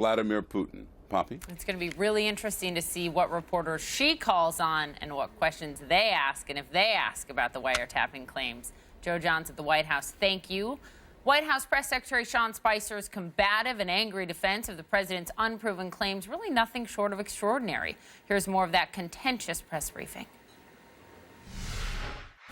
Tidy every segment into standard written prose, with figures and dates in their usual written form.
Vladimir Putin. Poppy? It's going to be really interesting to see what reporters she calls on and what questions they ask, and if they ask about the wiretapping claims. Joe Johns at the White House, thank you. White House Press Secretary Sean Spicer's combative and angry defense of the president's unproven claims, really nothing short of extraordinary. Here's more of that contentious press briefing.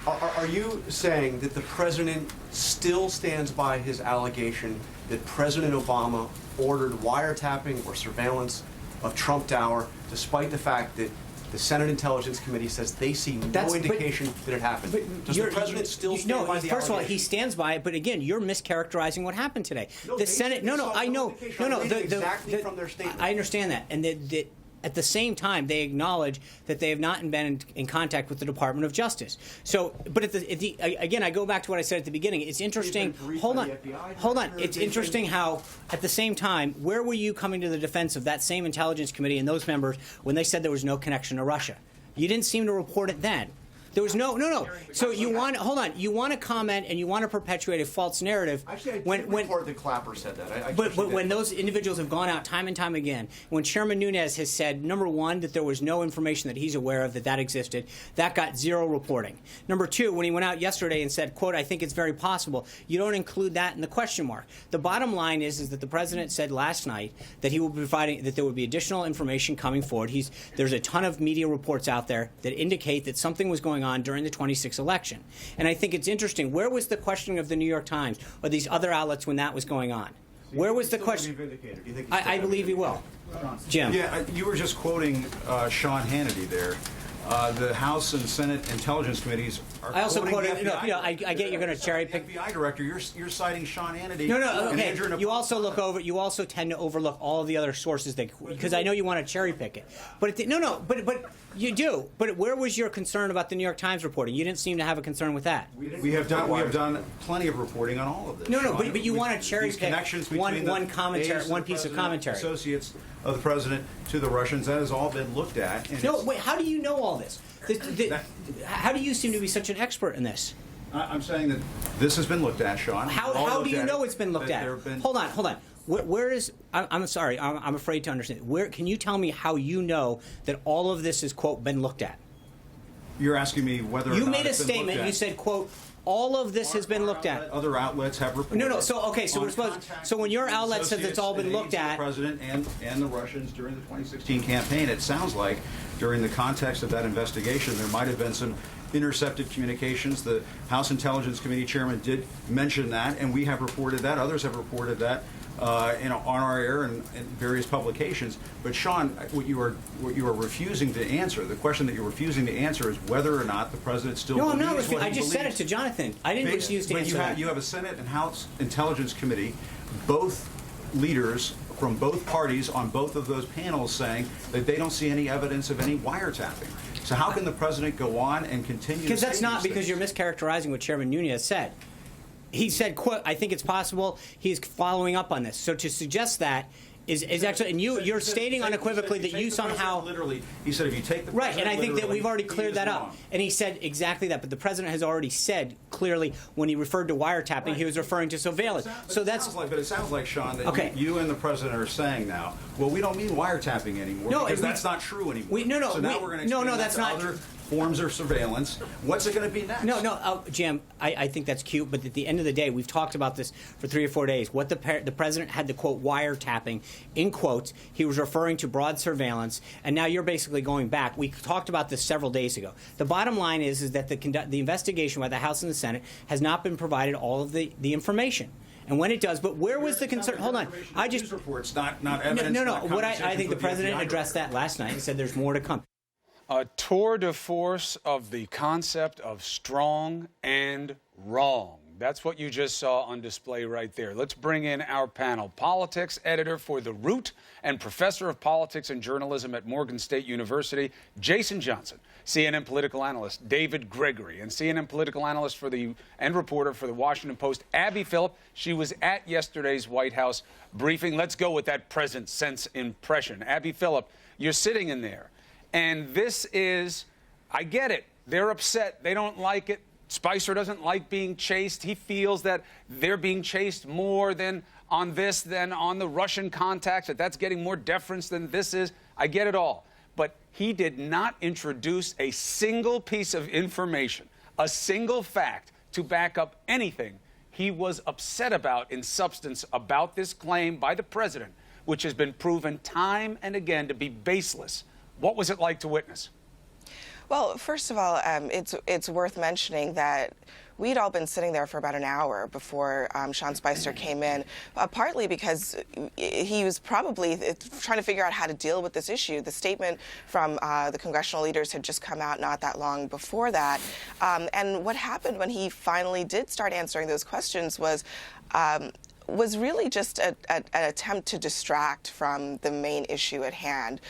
Are you saying that the president still stands by his allegation that President Obama ordered wiretapping or surveillance of Trump Tower, despite the fact that the Senate Intelligence Committee says they see no indication that it happened? Does the president still stand by the first of all, he stands by it, but again, you're mischaracterizing what happened today. No, the Senate, I know. Exactly from their statement. I understand that, and at the same time, they acknowledge that they have not been in contact with the Department of Justice. So, but again, I go back to what I said at the beginning. It's interesting. Hold on. It's interesting how, at the same time, where were you coming to the defense of that same Intelligence Committee and those members when they said there was no connection to Russia? You didn't seem to report it then. There was no. So you want you want to comment and you want to perpetuate a false narrative. Actually, I did report that Clapper said that. But when those individuals have gone out time and time again, when Chairman Nunes has said, number one, that there was no information that he's aware of that existed, that got zero reporting. Number two, when he went out yesterday and said, quote, I think it's very possible, you don't include that in the question mark. The bottom line is that the president said last night that he will be providing, that there would be additional information coming forward. There's a ton of media reports out there that indicate that something was going on during the 26th election. And I think it's interesting. Where was the questioning of the New York Times or these other outlets when that was going on? Where was the question? I believe he will. Jim. Yeah, you were just quoting Sean Hannity there. The House and Senate Intelligence Committees are I also quoted, I get you're going to cherry pick. FBI director, you're citing Sean Hannity. No, okay. You also tend to overlook all of the other sources because I know you want to cherry pick it. But you do. But where was your concern about the New York Times reporting? You didn't seem to have a concern with that. We have done plenty of reporting on all of this. No, but you want to cherry pick one commentary, one piece of commentary. Associates of the president to the Russians, that has all been looked at. No, wait. How do you know all this? How do you seem to be such an expert in this? I'm saying that this has been looked at, Sean. How do you know it's been looked at? Hold on. Where is? I'm sorry. I'm afraid to understand. Where can you tell me how you know that all of this is quote been looked at? You're asking me whether you made a statement. You said quote. All of this has been looked at. Other outlets have reported. No. So we're supposed. So when your outlet says it's all been looked at, the president and the Russians during the 2016 campaign, it sounds like during the context of that investigation, there might have been some intercepted communications. The House Intelligence Committee chairman did mention that, and we have reported that. Others have reported that on our air and various publications. But Sean, what you are refusing to answer, the question that you're refusing to answer is whether or not the president still believes what he believes. I just said it to Jonathan. I didn't refuse to answer that. You have a Senate and House Intelligence Committee, both leaders from both parties on both of those panels saying that they don't see any evidence of any wiretapping. So how can the president go on and continue to say Because that's not these because things? you're mischaracterizing what Chairman Nunes said. He said, quote, I think it's possible. He's following up on this. So to suggest that is actually, and you're stating unequivocally that you somehow literally. He said if you take the right, and I think that we've already cleared that wrong. up. And he said exactly that. But the president has already said clearly when he referred to wiretapping, right, he was referring to surveillance. But it sounds like Sean that you and the president are saying now, well, we don't mean wiretapping anymore. No, because that's not true anymore. So now we're going to that's not other forms of surveillance. What's it going to be next? Jim, I think that's cute, but at the end of the day, we've talked about this for 3 or 4 days. What the president had the quote wiretapping in quotes. He was referring to broad surveillance, and now you're basically going back. We talked about this several days ago. The bottom line is that the investigation by the House and the Senate has not been provided all of the information. And when it does, but where was the concern? Hold on, news reports, not evidence. No. What I think the president addressed that last night and said there's more to come. A tour de force of the concept of strong and wrong. That's what you just saw on display right there. Let's bring in our panel. Politics editor for The Root and professor of politics and journalism at Morgan State University, Jason Johnson. CNN political analyst David Gregory, and CNN political analyst and reporter for the Washington Post, Abby Phillip. She was at yesterday's White House briefing. Let's go with that present sense impression. Abby Phillip, you're sitting in there. And this is, I get it. They're upset. They don't like it. Spicer doesn't like being chased. He feels that they're being chased more than on this than on the Russian contacts, that's getting more deference than this is. I get it all. But he did not introduce a single piece of information, a single fact to back up anything he was upset about in substance about this claim by the president, which has been proven time and again to be baseless. What was it like to witness? Well, first of all, it's worth mentioning that we'd all been sitting there for about an hour before Sean Spicer came in, partly because he was probably trying to figure out how to deal with this issue. The statement from the congressional leaders had just come out not that long before that. And what happened when he finally did start answering those questions was really just an attempt to distract from the main issue at hand,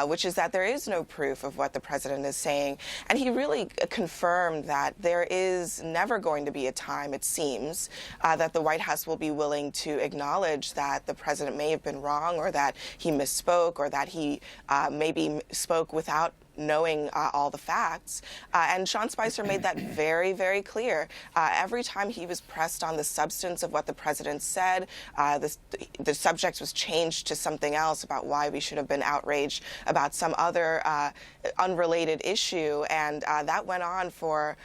which is that there is no proof of what the president is saying. And he really confirmed that there is never going to be a time, it seems, that the White House will be willing to acknowledge that the president may have been wrong, or that he misspoke, or that he maybe spoke without knowing all the facts. And Sean Spicer made that very, very clear. Every time he was pressed on the substance of what the president said, the subject was changed to something else about why we should have been outraged about some other unrelated issue. And that went on for,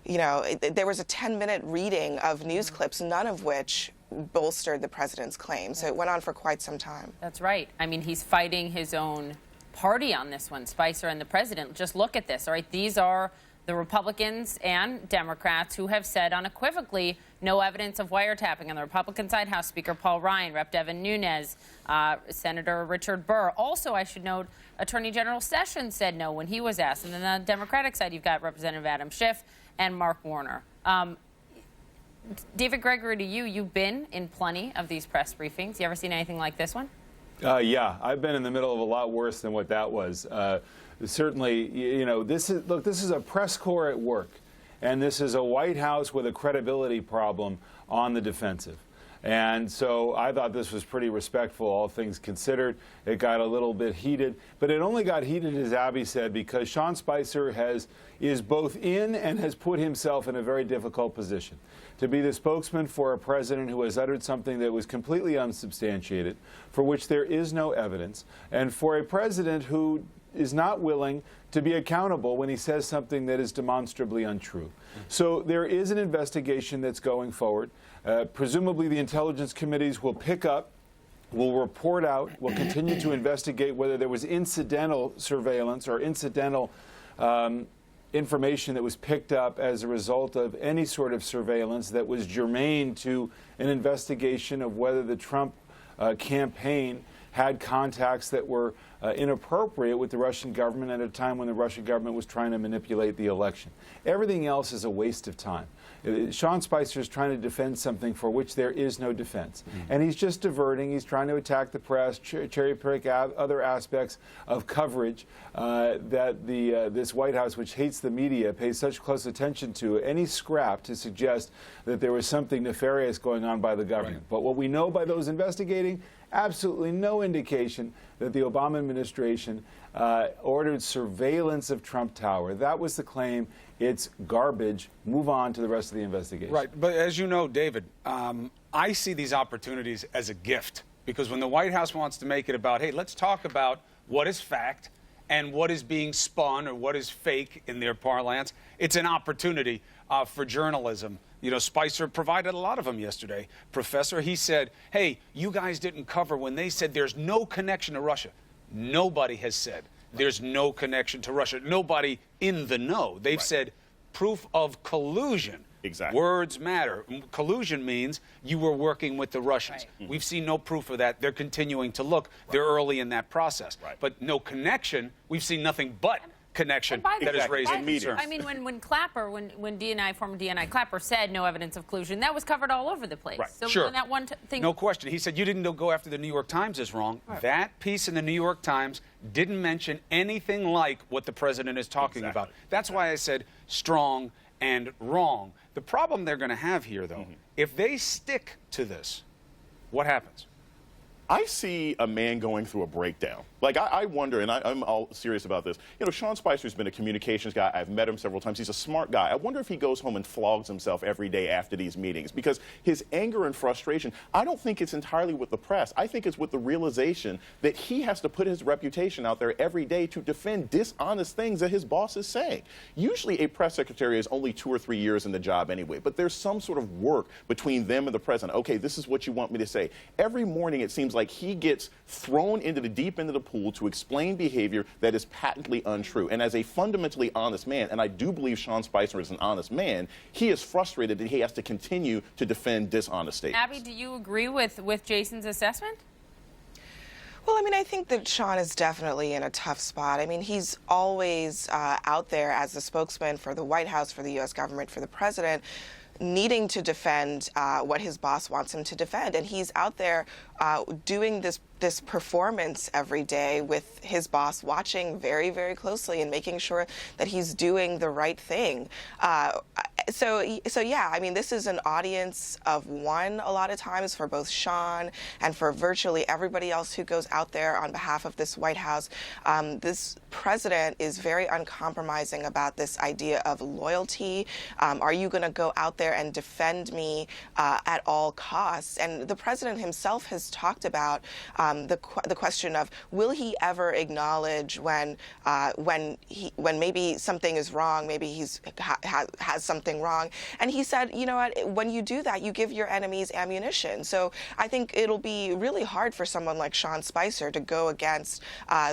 there was a 10-minute reading of news clips, none of which bolstered the president's claim. So it went on for quite some time. That's right. I mean, he's fighting his own party on this one, Spicer and the president. Just look at this, all right? These are the Republicans and Democrats who have said unequivocally no evidence of wiretapping. On the Republican side, House Speaker Paul Ryan, Rep. Devin Nunes, Senator Richard Burr. Also, I should note, Attorney General Sessions said no when he was asked. And then on the Democratic side, you've got Representative Adam Schiff and Mark Warner. David Gregory, to you, you've been in plenty of these press briefings. You ever seen anything like this one? Yeah, I've been in the middle of a lot worse than what that was. Certainly, this is a press corps at work, and this is a White House with a credibility problem on the defensive. And so I thought this was pretty respectful, all things considered. It got a little bit heated, but it only got heated, as Abby said, because Sean Spicer is both in and has put himself in a very difficult position to be the spokesman for a president who has uttered something that was completely unsubstantiated, for which there is no evidence, and for a president who is not willing to be accountable when he says something that is demonstrably untrue. So there is an investigation that's going forward. Presumably the intelligence committees will pick up, will report out, will continue to investigate whether there was incidental surveillance or incidental information that was picked up as a result of any sort of surveillance that was germane to an investigation of whether the Trump campaign had contacts that were inappropriate with the Russian government at a time when the Russian government was trying to manipulate the election. Everything else is a waste of time. Sean Spicer is trying to defend something for which there is no defense. And he's just diverting. He's trying to attack the press, cherry pick other aspects of coverage that this White House, which hates the media, pays such close attention to. Any scrap to suggest that there was something nefarious going on by the government. Right. But what we know by those investigating, absolutely no indication that the Obama administration ordered surveillance of Trump Tower. That was the claim. It's garbage. Move on to the rest of the investigation. Right. But as you know, David, I see these opportunities as a gift, because when the White House wants to make it about, hey, let's talk about what is fact and what is being spun or what is fake in their parlance, it's an opportunity for journalism. Spicer provided a lot of them yesterday. Professor, he said, hey, you guys didn't cover when they said there's no connection to Russia. Nobody has said there's no connection to Russia. Nobody in the know. They've said proof of collusion. Exactly. Words matter. Collusion means you were working with the Russians. Right. We've seen no proof of that. They're continuing to look. They're early in that process. Right. But no connection. We've seen nothing but connection that is raising concerns. I mean, when Clapper, when former DNI Clapper said no evidence of collusion, that was covered all over the place. Right. So sure. when that one thing, no question. He said you didn't go after the New York Times is wrong. Right. That piece in the New York Times didn't mention anything like what the president is talking about. That's why I said strong and wrong. The problem they're going to have here, though, if they stick to this, what happens? I see a man going through a breakdown. Like, I wonder, and I'm all serious about this. You know, Sean Spicer's been a communications guy. I've met him several times. He's a smart guy. I wonder if he goes home and flogs himself every day after these meetings, because his anger and frustration, I don't think it's entirely with the press. I think it's with the realization that he has to put his reputation out there every day to defend dishonest things that his boss is saying. Usually a press secretary is only 2 or 3 years in the job anyway, but there's some sort of work between them and the president. Okay, this is what you want me to say. Every morning it seems like he gets thrown into the deep end of the pool to explain behavior that is patently untrue. And as a fundamentally honest man, and I do believe Sean Spicer is an honest man, he is frustrated that he has to continue to defend dishonest statements. Abby, do you agree with Jason's assessment? Well, I mean, I think that Sean is definitely in a tough spot. I mean, he's always out there as the spokesman for the White House, for the U.S. government, for the president, needing to defend what his boss wants him to defend. And he's out there doing this performance every day with his boss watching very, very closely and making sure that he's doing the right thing. So yeah, I mean, this is an audience of one a lot of times for both Sean and for virtually everybody else who goes out there on behalf of this White House. This president is very uncompromising about this idea of loyalty. Are you going to go out there and defend me at all costs? And the president himself has talked about the question of, will he ever acknowledge when maybe something is wrong, maybe he's has something wrong. And he said, you know what, when you do that, you give your enemies ammunition. So I think it'll be really hard for someone like Sean Spicer to go against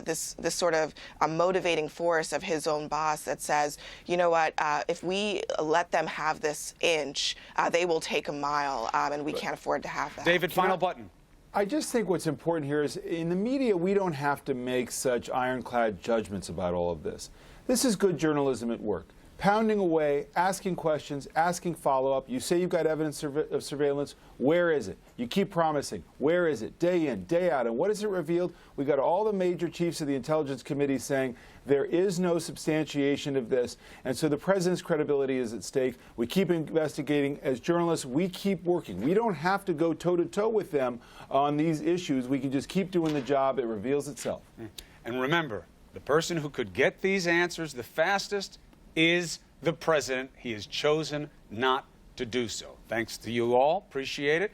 this sort of motivating force of his own boss that says, you know what, if we let them have this inch, they will take a mile, and we can't afford to have that. David, final button. I just think what's important here is in the media, we don't have to make such ironclad judgments about all of this. This is good journalism at work. Pounding away, asking questions, asking follow-up. You say you've got evidence of surveillance. Where is it? You keep promising. Where is it? Day in, day out. And what has it revealed? We got all the major chiefs of the Intelligence Committee saying there is no substantiation of this. And so the president's credibility is at stake. We keep investigating. As journalists, we keep working. We don't have to go toe-to-toe with them on these issues. We can just keep doing the job. It reveals itself. And remember, the person who could get these answers the fastest is the president. He has chosen not to do so. Thanks to you all. Appreciate it.